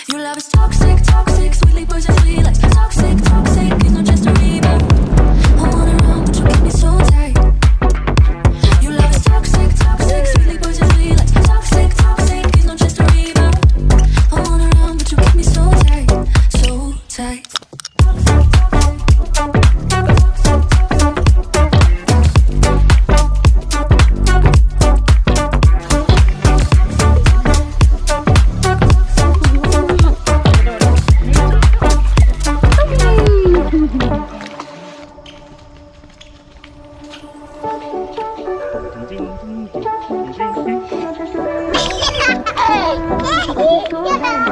Your love is toxic, toxic, sweetly poisonous, like toxic, toxic. It's not just a rebound. I wanna run, but you keep me so tight. Your love is toxic, toxic, sweetly poisonous, like toxic, toxic. It's not just a rebound. I wanna run, but you keep me so tight, so tight. Hey,